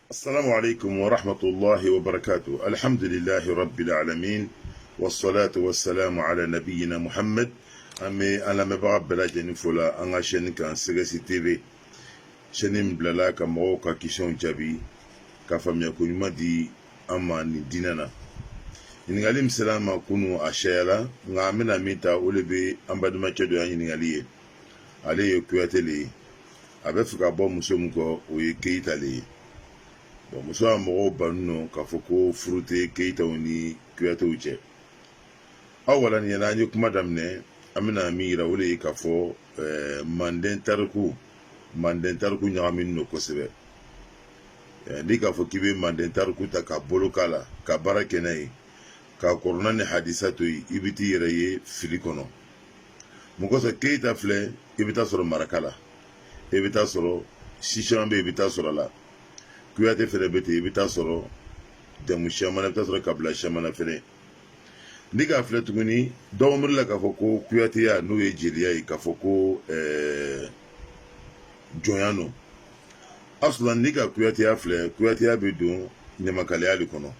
السلام عليكم ورحمة الله وبركاته. الحمد لله رب العالمين والصلاة والسلام على نبينا محمد. أمي أنا مبغى بلا جنفولا أنا شن كان سيرسي تي شنم بلا كموكا كيشون جابي كفام يكون مدي أماني ديننا إن علم سلام كونوا أشياء نعمنا ميتا أولبي أمبد ما كدو يعني عليه عليه كواتلي أبفك أبو مسلمكو ويكيتالي bon muso amogo banno ka foko fruité keita woni kuyata uche awalan yana nyi kuma damne amina mira wole ka fo manden tarku nyamin no kosebe ndi ka fo kibe manden tarku ta ka bolokala ka barake nay ka korona ne hadisatu ibiti yere filikono mukoso keita fle ibita soro marakala ibita soro shishambe ibita soro la kuyate fere bete ibita soro demu shamana ibita soro kabla shamana fere ndiga fere tuguni dawmur la ka foko kuyate ya no ejiliya ka foko joyano aslan ndiga kuyate ya fere kuyate ya bidon nyamakala ali kono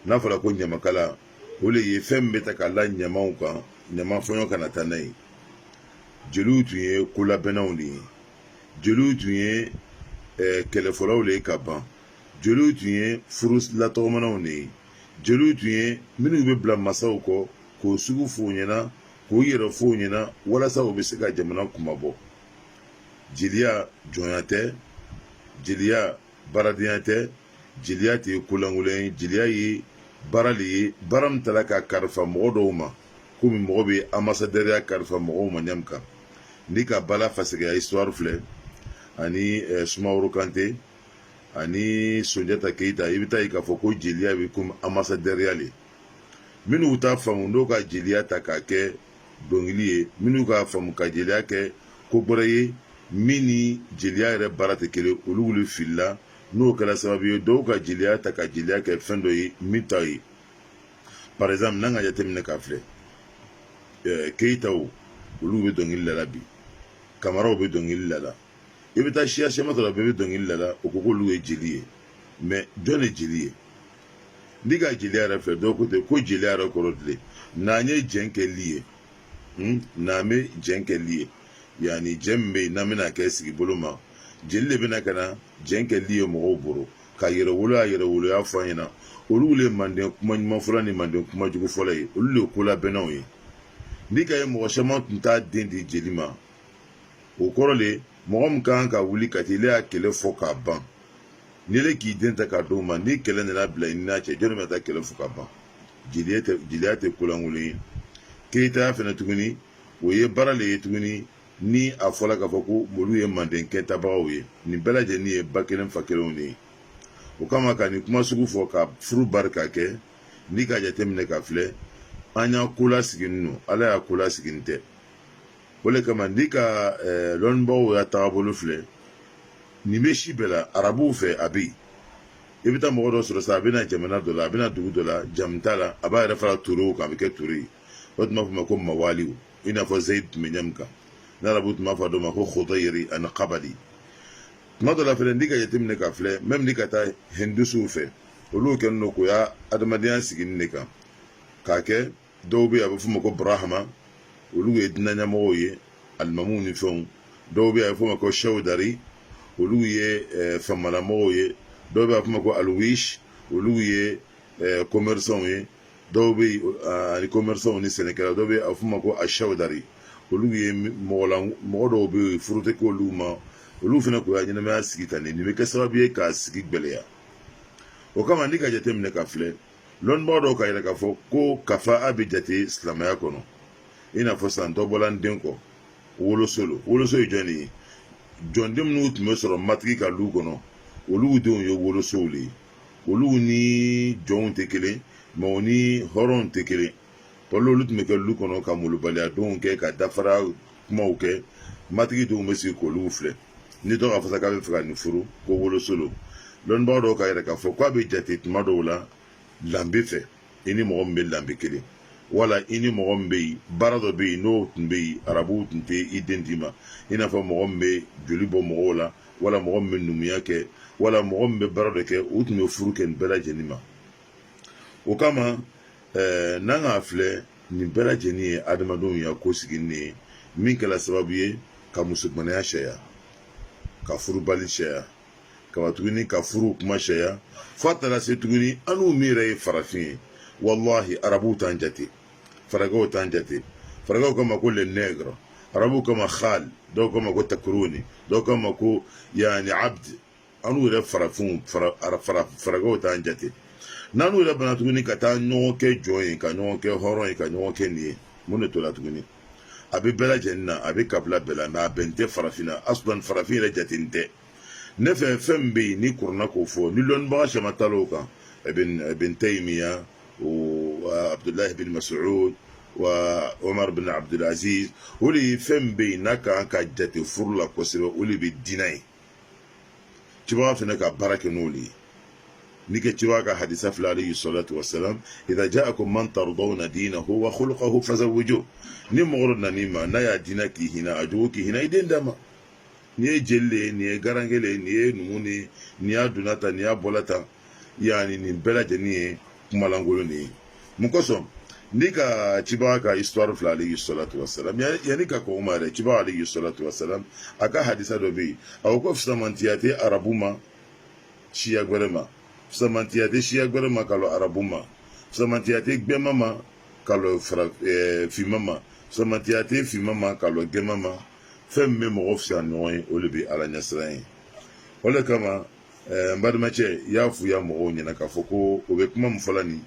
na fara ko nyamakala ole ye fembe ta kala nyamaw kan nyama fonyo kana tanai jelu tuye kula benawni jelu tuye kele folaw le ka ban jelu tuye furus la togomanaw ne jelu tuye minu be bla masaw ko sugu fo nyena ko yero fo nyena wala sa obe se ka jamana kuma bo jiliya joyate jiliya baradiyate jiliya te kulangule jiliya yi barali baram talaka karfa modo ma kumi mogo be ambassadeur ya karfa mogo ma nyamka ndika bala fasega histoire fle ani Soumaoro Kanté ani Soundiata Keita ibita ika foko jiliya bi kum ambassadeur yale minu uta famu ndo ka jiliya ta ka ke dongiliye minu ka famu ka jiliya ke ko boreye mini jiliya re barate kele ulugulu filla no kala sababu do ka jiliya ta ka jiliya ke fendo yi mitai par exemple nanga jatemne ka fle Keita o ulugu dongilla la bi Camara be dongilla la ibita shia shema to la bebe dongilla la okoko lu ejiliye mais don ejiliye ndiga jiliya ra fe do kote ko jiliya ra korodle nanye jenke liye name jenke liye yani jemme namina ke sigi boloma jelle bena kana jenke liye mo oboro ka yere wolo ya fanyina olule mande kuma nyuma fulani mande kuma jugu folay olule kola benawi ndiga ye mo shema tunta dindi jelima okorole mogom kan ka wuli ka tele a kele fo ka ban nile ki denta ka do ma ni kele ne la bla ina che jone meta kele fo ka ban jiliyate kulanguli Keita fena tuguni oye barale tuguni ni afola ka foko molu ye manden kenta bawe ni belaje ni e bakelen fakelo ni o kama ka ni kuma sugu fo ka furu barka ke ni ka jatemne ka fle anya kula siginu ala ya kula siginte wole kama ndika lonbo ya tabolo fle ni meshi bela arabu fe abi ibita mo do sura sabina jamana dola abina dugu dola jamtala aba refara turu ka bike turi wotma fuma ko mawali ina fo zaid menyamka na rabut ma fa do ma ko khudairi an qabali ma dola fle ndika yetimne ka fle mem ndika ta hindusu fe olu ken no ko ya adamadiyan sigin ne ka ke dobe abu fuma ko brahma olu ye dinanya mo ye almamuni fon dobe abu fuma ko shawdari olu ye famala mo ye dobe abu fuma ko alwish olu ye commerçant ye dobe ani commerçant ni Sénégal dobe abu fuma ko ashawdari olu ye mo do be furute ko luma olu fena ko ya nyina ma sigitane ni me kasababu ye ka sigi gbeleya o kama ndika jatemne ka fle lon modo ka ira ka fo ko kafa abijati islamaya kono ina fo santo bolan denko wolo solo joni jondem no tmo soro matri ka lu kono olu don yo wolo soli olu ni jon tekele mo ni horon tekele polo lu tme ka lu kono ka mulu bala don ke ka dafara mo ke matri do mesi ko lu fle ni do ka fa ka be fra ni furu ko wolo solo lon modo ka ira ka fo ko abijati tmado la lambe fe ini mo mbe lambe kele wala ini mo mbe barado be no mbe arabu tunte identima ina fa mo mbe joli bo mo wala mo mbe numiya ke wala mɔgɔ min bɛ baara dɔ kɛ u tun bɛ furu kɛ nin bɛɛ lajɛlen ma o kama n'an k'a filɛ nin bɛɛ lajɛlen ye adamadenw ya ko sigi nin ye min kɛra sababu ye ka musomanaya sariya ka furubali sariya ka tuguni ka furu kuma sariya fo a taara se tuguni an n'u min yɛrɛ ye farafin ye wallahi arabuw t'an jate faragaw t'an jate faragaw kama ko le nègre arabuw kama khal dɔw kama ko takuruni dɔw kama ko yani abd an n'u yɛrɛ farafinw faragaw t'an jate n'an n'u yɛrɛ bana tuguni ka taa ɲɔgɔn kɛ jɔn ye ka ɲɔgɔn kɛ hɔrɔn ye ka ɲɔgɔn kɛ nin ye mun de to la tuguni a bɛ bɛɛ lajɛlen na a bɛ kabila bɛɛ la mɛ a bɛn tɛ farafin na asulan farafin yɛrɛ jatenin tɛ ne fɛ fɛn min bɛ yen ni kuruna k'o fɔ ni lɔnnibaga caman taara o kan ibn taymiya wa abdullahi bin mas'ud wa omar bin abdulaziz o de ye fɛn min bɛ yen n'a kan ka jate furu la kosɛbɛ o de bɛ diinɛ ye cibaga fana ka baara kɛ n'o de ye ni ke cibaga ka hadisa fila alayhi salatu wasalam idha ja'akum man tardawna dinahu wa khuluquhu fazawwijuhu ni mɔgɔ dɔ nan'i ma n'a y'a diinɛ k'i hinɛ a jogo k'i hinɛ i den d'a ma ni ye jeli ye nin ye garangele nin ye numu ni nin y'a donna tan nin y'a bɔla tan yani nin bɛɛ lajɛlen ye kumalankolon de ye mun kosɔn ni ka cibaga ka histoire fila alayhi salatu wasalam yani ka kɔn o ma yɛrɛ cibaga alayhi salatu wasalam a ka hadisa dɔ bɛ yen a ko fisamantiya tɛ arabu ma siya wɛrɛ ma fisamantiya tɛ siya wɛrɛ ma ka lɔ arabu ma fisamantiya tɛ gbɛma ma ka lɔ finma ma fisamantiya tɛ finma ma ka lɔ gɛma ma fɛn min bɛ mɔgɔ fisaya ɲɔgɔn ye o de bɛ ala ɲɛsiran ye o de kama n balimacɛ i y'a f'u ya mɔgɔw ɲɛna k'a fɔ ko o bɛ kuma min fɔla nin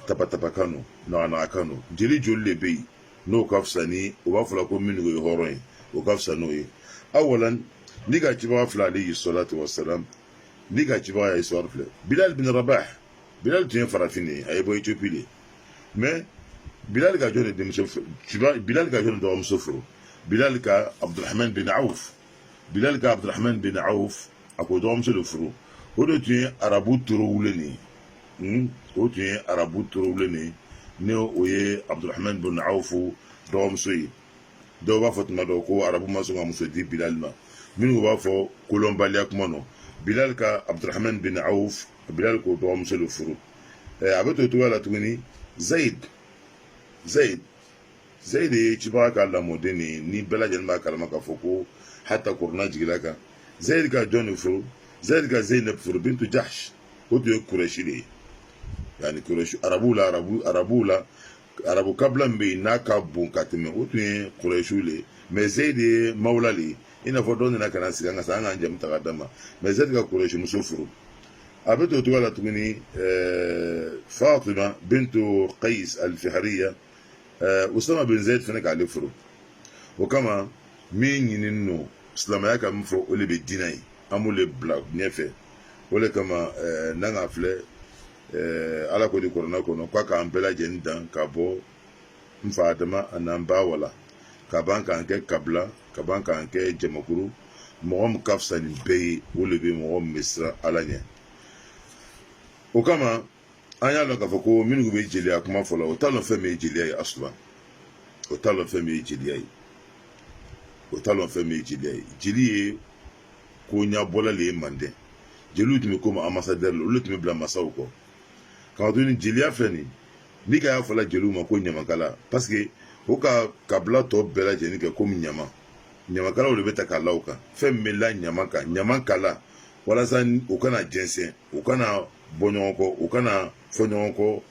tapatapa kan no naganaga kan no jeli joli de bɛ yen n'o ka fisa ni o b'a fɔla ko minnu ye hɔrɔn ye o ka fisa n'o ye awalan ni ka cibaga fila alayhi salatu wasalam ni ka cibaga ya histoire filɛ bilal bin rabah bilal tun ye farafin de ye a ye bɔ éthiopie de mais bilal ka jɔn de denmuso bilal ka jɔn de dɔgɔmuso furu bilal ka abdurrahman bin auf bilal ka abdurrahman bin auf a ko dɔgɔmuso de furu o de tun ye arabu torowulen de o tun ye arabu torowulen de ni o ye abdurrahman bin auf dɔgɔmuso ye dɔw b'a fɔ tuma dɔ ko arabu ma sɔn ka muso di bilal ma minnu b'a fɔ kolɔnbaliya kuma nɔ bilal ka abdurrahman bin auf bilal k'o dɔgɔmuso de furu a bɛ to cogoya la tuguni zayid ye cibaga ka lamɔden de ye ni bɛɛ lajɛlen b'a kalama k'a fɔ ko hata kuruna jigila kan zayid ka jɔn de furu zayid ka zainab furu bintu jahsh o tun ye kurɛshi de ye yani kurɛshi arabuw la arabu kabila min bɛ yen n'a ka bon ka tɛmɛ o tun ye kurɛshiw le ye mais zayid ye mawula le ye i n'a fɔ dɔ nana ka na sigi an ka sa an k'an jamu ta ka d'a ma mais zayid ka kurɛshi muso furu a bɛ to cogoya la tuguni fatima bintu qais al-fihriya usama bin zayd fana k'ale furu o kama min ɲinini no silamɛya ka min fɔ o de bɛ diinɛ ye an b'o de bila ɲɛfɛ o de kama n'an k'a filɛ ala ko de kɔrɔna kɔnɔ k'a k'an bɛɛ lajɛlen dan ka bɔ n fa adama a n'an ba wala ka ban k'an kɛ kabila ka ban k'an kɛ jamakuru mɔgɔ min ka fisa nin bɛɛ ye o de bɛ mɔgɔ min bɛ siran ala ɲɛ o kama an y'a dɔn k'a fɔ ko minnu bɛ jeliya kuma fɔlɔ o t'a dɔn fɛn min ye jeliya ye asulan o t'a dɔn fɛn min ye jeliya ye o t'a dɔn fɛn min ye jeliya ye jeli ye ko ɲɛbɔla le ye manden jeliw tun bɛ komi ambassadeur la olu tun bɛ bila masaw kɔ k'a to ni jeliya filɛ nin ni ka y'a fɔla jeliw ma ko ɲamakala parce que o ka kabila tɔ bɛɛ lajɛlen kɛ komi ɲamakalaw de bɛ ta k'a la o kan fɛn min bɛ la ɲama kan ɲama kala walasa o kana jɛnsɛn o kana bɔ ɲɔgɔn kɔ o kana fɔ ɲɔgɔn kɔ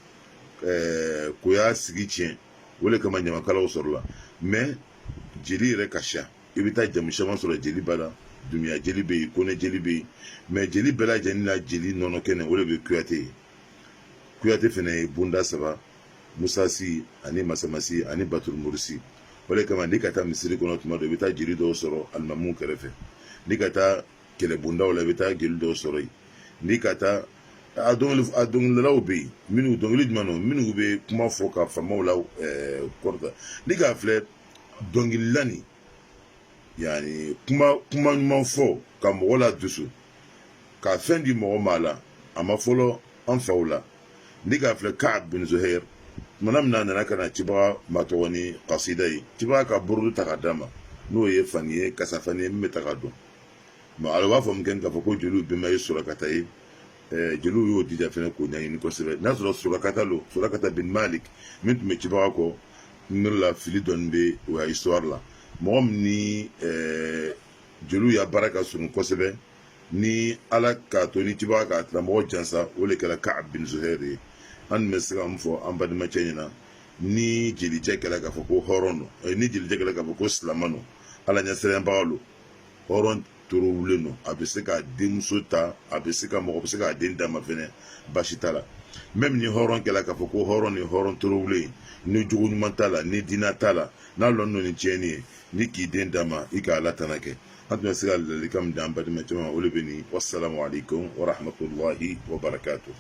k'o y'a sigi tiɲɛ o de kama ɲamakalaw sɔrɔla mais jeli yɛrɛ ka ca i bɛ taa jamu caman sɔrɔ jeli ba la dunuya jeli bɛ yen konɛ jeli bɛ yen mais jeli bɛɛ lajɛlen na jeli nɔnɔ kɛnɛ o de bɛ kuyate ye kuyate fana ye bonda saba musasi ani masamasi ani baturu morisi o de kama n'i ka taa misiri kɔnɔ tuma dɔ i bɛ taa jeli dɔw sɔrɔ alimamuw kɛrɛfɛ n'i ka taa kɛlɛbondaw la i bɛ taa jeli dɔw sɔrɔ yen n'i ka taa a dɔnkilidalaw bɛ yen minnu dɔnkili jumɛn na minnu bɛ kuma fɔ ka faamaw la kɔrɔta n'i k'a filɛ dɔnkilila nin yani kuma ɲuman fɔ ka mɔgɔ la dusu ka fɛn di mɔgɔ ma la a ma fɔlɔ an faw la n'i k'a filɛ Ka'ab bin Zuhair tumana min na a nana ka na cibaga matɔgɔ ni kasida ye cibaga ka burudu ta ka d'a ma n'o ye fani ye kasafani ye min bɛ ta ka dɔn ala b'a fɔ min kɛ k'a fɔ ko jeliw bɛnba ye surakata ye jeliw y'o dija fɛnɛ k'o ɲɛɲini kosɛbɛ n'a sɔrɔ surakata lo surakata bin malik min tun bɛ cibaga kɔ ne la fili dɔɔni bɛ o ka histoire la mɔgɔ min ni jeliw y'a baara ka surun kosɛbɛ ni ala k'a to ni cibaga k'a tiramɔgɔ jansa o de kɛra Ka'ab bin Zuhair ye an bɛ se ka mun fɔ an badimacɛ ɲɛna ni jelicɛ kɛra k'a fɔ ko hɔrɔn don ni jelicɛ kɛra k'a fɔ ko silamɛ don ala ɲɛsirɛnbaga lo hɔrɔn torowulen don a bɛ se ka denmuso ta a bɛ se ka mɔgɔ bɛ se k'a den d'a ma fɛnɛ baasi t'a la même ni hɔrɔn kɛra k'a fɔ ko hɔrɔn ni hɔrɔn torowulen ni jogo ɲuman t'a la ni diinɛ t'a la n'a lɔn don ni tiɲɛni ye ni k'i den d'a ma i ka ala tana kɛ an tun bɛ se ka ladilikan min di an badimacɛ ma o de bɛ nin wassalamu alaikum wa rahmatullahi wa barakatuh